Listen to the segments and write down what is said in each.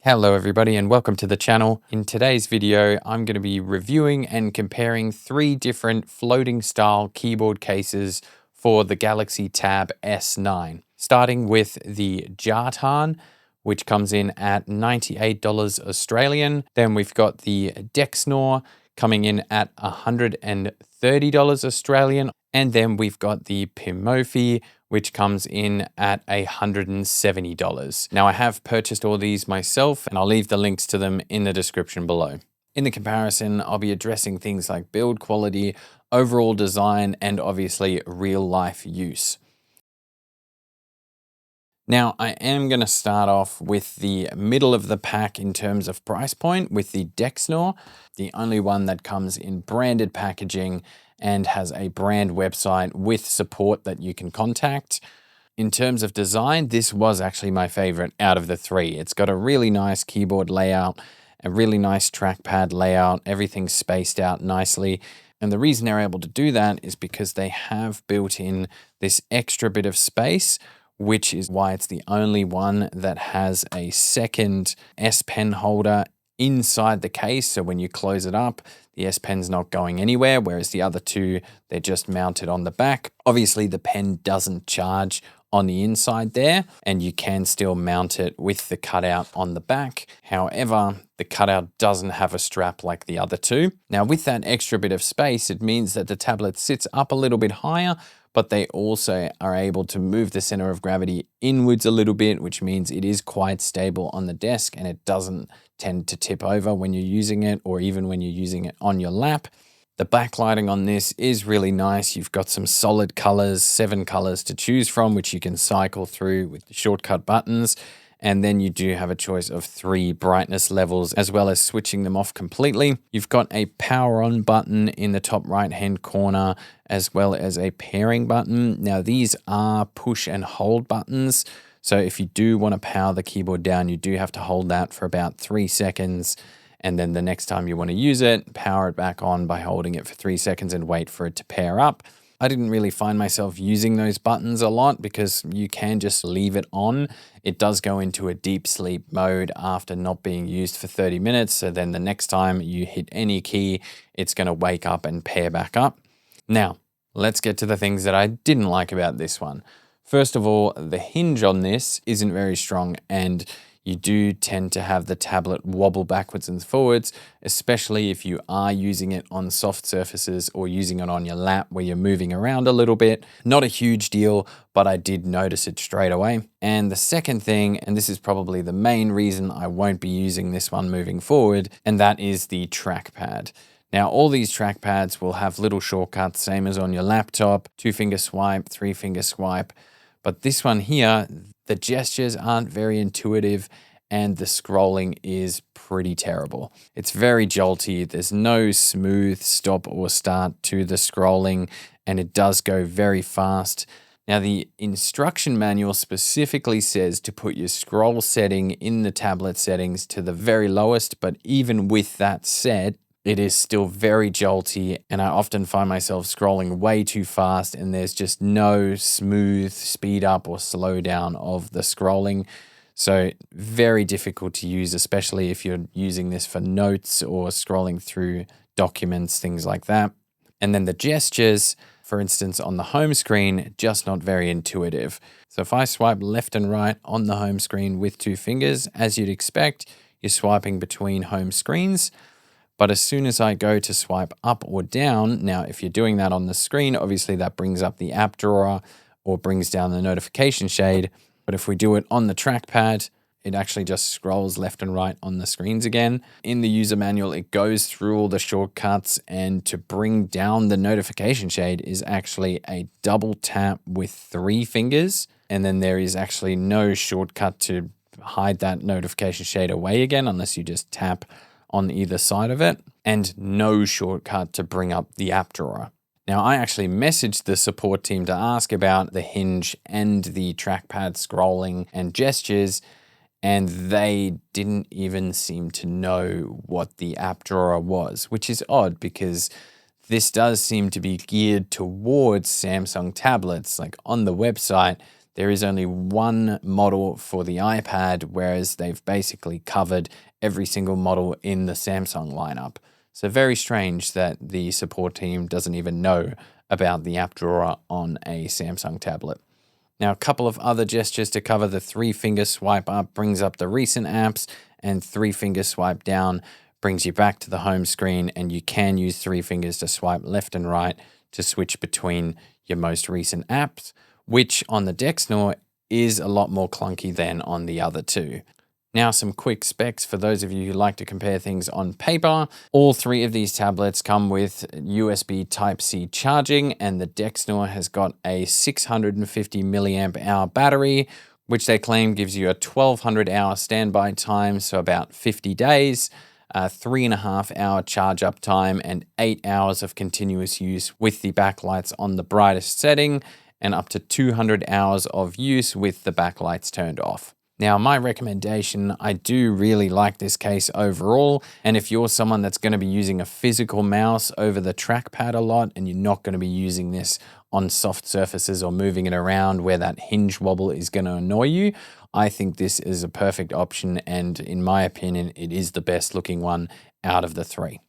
Hello everybody and welcome to the channel. In today's video, I'm going to be reviewing and comparing 3 different floating style keyboard cases for the Galaxy Tab S9. Starting with the Jartarn, which comes in at $98 Australian. Then we've got the Dexnor coming in at $130 Australian. And then we've got the Pimofee, which comes in at $170. Now I have purchased all these myself and I'll leave the links to them in the description below. In the comparison, I'll be addressing things like build quality, overall design, and obviously real life use. Now, I am going to start off with the middle of the pack in terms of price point with the Dexnor, the only one that comes in branded packaging and has a brand website with support that you can contact. In terms of design, this was actually my favorite out of the 3. It's got a really nice keyboard layout, a really nice trackpad layout, everything's spaced out nicely. And the reason they're able to do that is because they have built in this extra bit of space, which is why it's the only one that has a second S Pen holder inside the case. So when you close it up, the S Pen's not going anywhere, whereas the other 2, they're just mounted on the back. Obviously, the pen doesn't charge on the inside there, and you can still mount it with the cutout on the back. However, the cutout doesn't have a strap like the other 2. Now, with that extra bit of space, it means that the tablet sits up a little bit higher, but they also are able to move the center of gravity inwards a little bit, which means it is quite stable on the desk and it doesn't tend to tip over when you're using it or even when you're using it on your lap. The backlighting on this is really nice. You've got some solid colors, 7 colors to choose from, which you can cycle through with the shortcut buttons. And then you do have a choice of 3 brightness levels, as well as switching them off completely. You've got a power on button in the top right-hand corner, as well as a pairing button. Now, these are push and hold buttons. So if you do want to power the keyboard down, you do have to hold that for about 3 seconds. And then the next time you want to use it, power it back on by holding it for 3 seconds and wait for it to pair up. I didn't really find myself using those buttons a lot because you can just leave it on. It does go into a deep sleep mode after not being used for 30 minutes. So then the next time you hit any key, it's going to wake up and pair back up. Now, let's get to the things that I didn't like about this one. First of all, the hinge on this isn't very strong and you do tend to have the tablet wobble backwards and forwards, especially if you are using it on soft surfaces or using it on your lap where you're moving around a little bit. Not a huge deal, but I did notice it straight away. And the second thing, and this is probably the main reason I won't be using this one moving forward, and that is the trackpad. Now, all these trackpads will have little shortcuts, same as on your laptop, 2-finger swipe, 3-finger swipe. But this one here, the gestures aren't very intuitive and the scrolling is pretty terrible. It's very jolty. There's no smooth stop or start to the scrolling and it does go very fast. Now, the instruction manual specifically says to put your scroll setting in the tablet settings to the very lowest, but even with that set, it is still very jolty and I often find myself scrolling way too fast and there's just no smooth speed up or slow down of the scrolling. So very difficult to use, especially if you're using this for notes or scrolling through documents, things like that. And then the gestures, for instance, on the home screen, just not very intuitive. So if I swipe left and right on the home screen with 2 fingers, as you'd expect, you're swiping between home screens. But as soon as I go to swipe up or down, now if you're doing that on the screen, obviously that brings up the app drawer or brings down the notification shade. But if we do it on the trackpad, it actually just scrolls left and right on the screens again. In the user manual, it goes through all the shortcuts, and to bring down the notification shade is actually a double tap with 3 fingers. And then there is actually no shortcut to hide that notification shade away again, unless you just tap on either side of it, and no shortcut to bring up the app drawer. Now, I actually messaged the support team to ask about the hinge and the trackpad scrolling and gestures, and they didn't even seem to know what the app drawer was, which is odd because this does seem to be geared towards Samsung tablets. Like on the website, there is only one model for the iPad, whereas they've basically covered every single model in the Samsung lineup. So very strange that the support team doesn't even know about the app drawer on a Samsung tablet. Now, a couple of other gestures to cover. The 3-finger swipe up brings up the recent apps, and 3-finger swipe down brings you back to the home screen, and you can use 3 fingers to swipe left and right to switch between your most recent apps, which on the Dexnor is a lot more clunky than on the other two. Now, some quick specs for those of you who like to compare things on paper. All 3 of these tablets come with USB Type-C charging, and the Dexnor has got a 650 milliamp hour battery, which they claim gives you a 1200 hour standby time, so about 50 days, 3.5 hour charge up time, and 8 hours of continuous use with the backlights on the brightest setting, and up to 200 hours of use with the backlights turned off. Now, my recommendation, I do really like this case overall, and if you're someone that's going to be using a physical mouse over the trackpad a lot and you're not going to be using this on soft surfaces or moving it around where that hinge wobble is going to annoy you, I think this is a perfect option, and in my opinion, it is the best looking one out of the 3.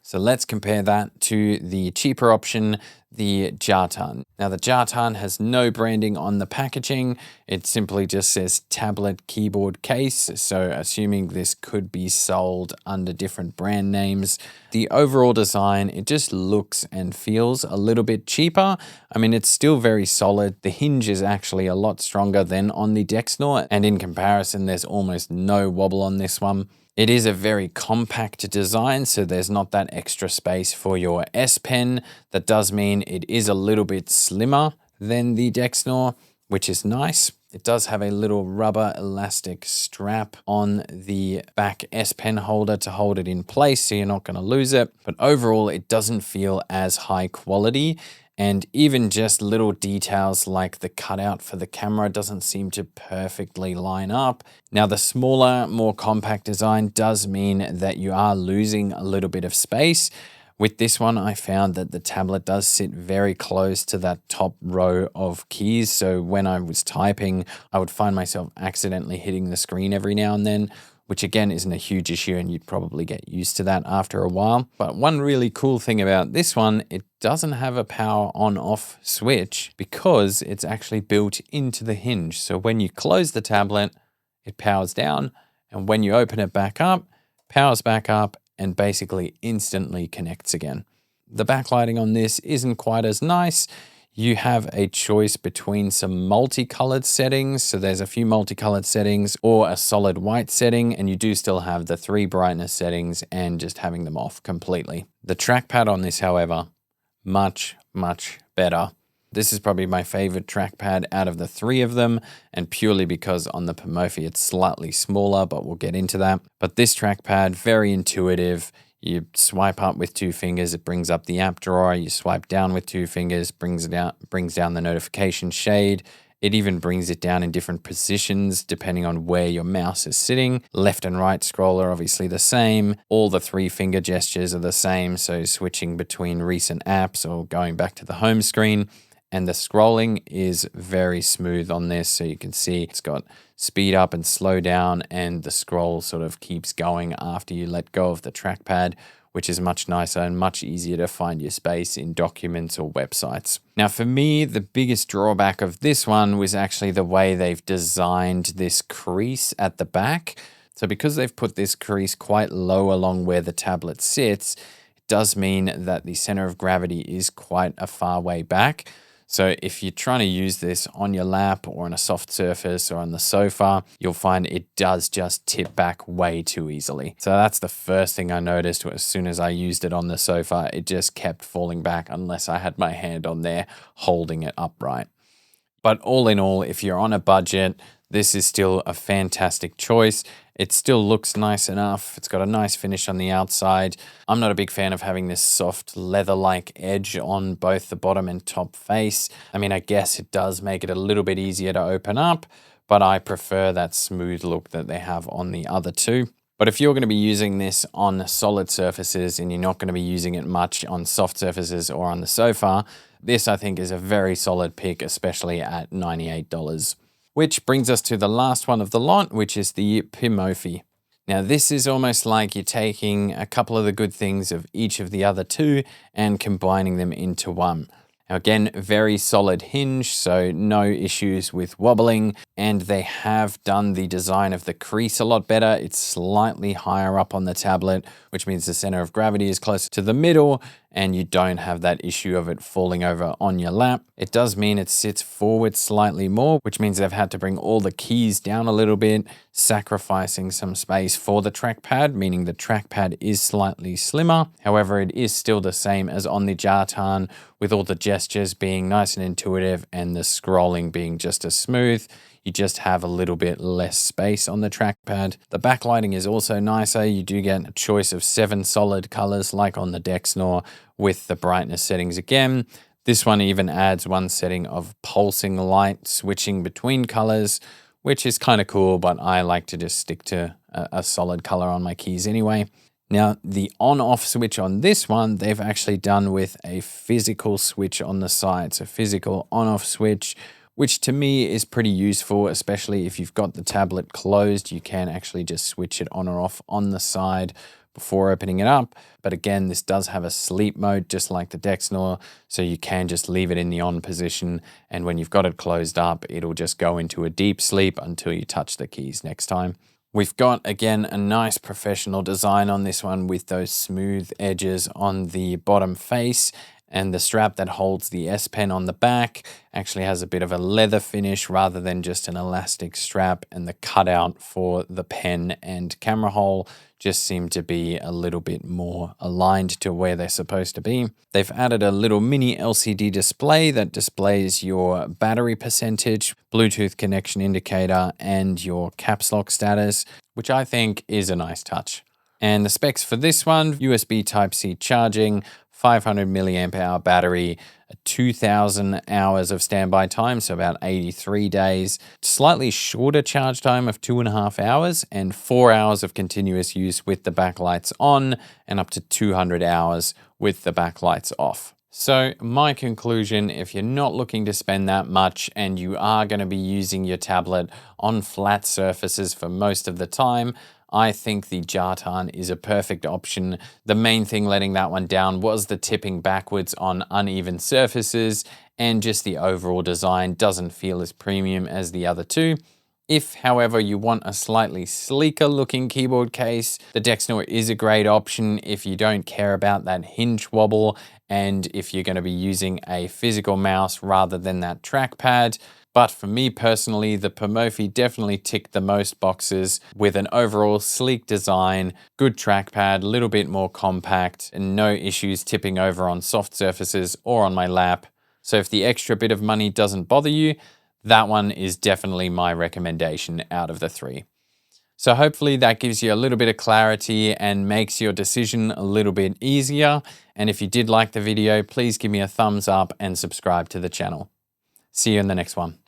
So let's compare that to the cheaper option, the Jartarn. Now, the Jartarn has no branding on the packaging. It simply just says tablet keyboard case. So assuming this could be sold under different brand names, the overall design, it just looks and feels a little bit cheaper. I mean, it's still very solid. The hinge is actually a lot stronger than on the Dexnor, and in comparison, there's almost no wobble on this one. It is a very compact design, so there's not that extra space for your S Pen. That does mean it is a little bit slimmer than the Dexnor, which is nice. It does have a little rubber elastic strap on the back S Pen holder to hold it in place, so you're not going to lose it. But overall, it doesn't feel as high quality. And even just little details like the cutout for the camera doesn't seem to perfectly line up. Now, the smaller, more compact design does mean that you are losing a little bit of space. With this one, I found that the tablet does sit very close to that top row of keys. So when I was typing, I would find myself accidentally hitting the screen every now and then, which again isn't a huge issue, and you'd probably get used to that after a while. But one really cool thing about this one, it doesn't have a power on off switch because it's actually built into the hinge. So when you close the tablet, it powers down, and when you open it back up, powers back up and basically instantly connects again. The backlighting on this isn't quite as nice. You have a choice between some multicolored settings. So there's a few multicolored settings or a solid white setting, and you do still have the 3 brightness settings and just having them off completely. The trackpad on this, however, much, much better. This is probably my favorite trackpad out of the 3 of them, and purely because on the Pimofee it's slightly smaller, but we'll get into that. But this trackpad, very intuitive. You swipe up with 2 fingers, it brings up the app drawer. You swipe down with 2 fingers, brings down the notification shade. It even brings it down in different positions depending on where your mouse is sitting. Left and right scroll are obviously the same. All the 3-finger gestures are the same, so switching between recent apps or going back to the home screen. And the scrolling is very smooth on this, so you can see it's got speed up and slow down, and the scroll sort of keeps going after you let go of the trackpad, which is much nicer and much easier to find your space in documents or websites. Now, for me, the biggest drawback of this one was actually the way they've designed this crease at the back. So because they've put this crease quite low along where the tablet sits, it does mean that the center of gravity is quite a far way back. So if you're trying to use this on your lap or on a soft surface or on the sofa, you'll find it does just tip back way too easily. So that's the first thing I noticed. As soon as I used it on the sofa, it just kept falling back unless I had my hand on there holding it upright. But all in all, if you're on a budget, this is still a fantastic choice. It still looks nice enough. It's got a nice finish on the outside. I'm not a big fan of having this soft leather-like edge on both the bottom and top face. I mean, I guess it does make it a little bit easier to open up, but I prefer that smooth look that they have on the other 2. But if you're going to be using this on solid surfaces and you're not going to be using it much on soft surfaces or on the sofa, this I think is a very solid pick, especially at $98. Which brings us to the last one of the lot, which is the Pimofee. Now this is almost like you're taking a couple of the good things of each of the other two and combining them into one. Now again, very solid hinge, so no issues with wobbling, and they have done the design of the crease a lot better. It's slightly higher up on the tablet, which means the center of gravity is closer to the middle, and you don't have that issue of it falling over on your lap. It does mean it sits forward slightly more, which means they've had to bring all the keys down a little bit, sacrificing some space for the trackpad, meaning the trackpad is slightly slimmer. However, it is still the same as on the Jartarn, with all the gestures being nice and intuitive and the scrolling being just as smooth. You just have a little bit less space on the trackpad. The backlighting is also nicer. You do get a choice of 7 solid colors like on the Dexnor with the brightness settings again. This one even adds one setting of pulsing light switching between colors, which is kind of cool, but I like to just stick to a solid color on my keys anyway. Now, the on-off switch on this one, they've actually done with a physical switch on the side. So physical on-off switch, which to me is pretty useful, especially if you've got the tablet closed. You can actually just switch it on or off on the side before opening it up. But again, this does have a sleep mode, just like the Dexnor, so you can just leave it in the on position, and when you've got it closed up, it'll just go into a deep sleep until you touch the keys next time. We've got, again, a nice professional design on this one with those smooth edges on the bottom face, and the strap that holds the S Pen on the back actually has a bit of a leather finish rather than just an elastic strap, and the cutout for the pen and camera hole just seem to be a little bit more aligned to where they're supposed to be. They've added a little mini LCD display that displays your battery percentage, Bluetooth connection indicator, and your caps lock status, which I think is a nice touch. And the specs for this one: USB Type-C charging, 500 milliamp hour battery, 2,000 hours of standby time, so about 83 days, slightly shorter charge time of 2.5 hours, and 4 hours of continuous use with the backlights on, and up to 200 hours with the backlights off. So my conclusion, if you're not looking to spend that much and you are going to be using your tablet on flat surfaces for most of the time, I think the Jartarn is a perfect option. The main thing letting that one down was the tipping backwards on uneven surfaces, and just the overall design doesn't feel as premium as the other two. If, however, you want a slightly sleeker looking keyboard case, the Dexnor is a great option if you don't care about that hinge wobble and if you're going to be using a physical mouse rather than that trackpad. But for me personally, the Pimofee definitely ticked the most boxes with an overall sleek design, good trackpad, a little bit more compact, and no issues tipping over on soft surfaces or on my lap. So if the extra bit of money doesn't bother you, that one is definitely my recommendation out of the 3. So hopefully that gives you a little bit of clarity and makes your decision a little bit easier. And if you did like the video, please give me a thumbs up and subscribe to the channel. See you in the next one.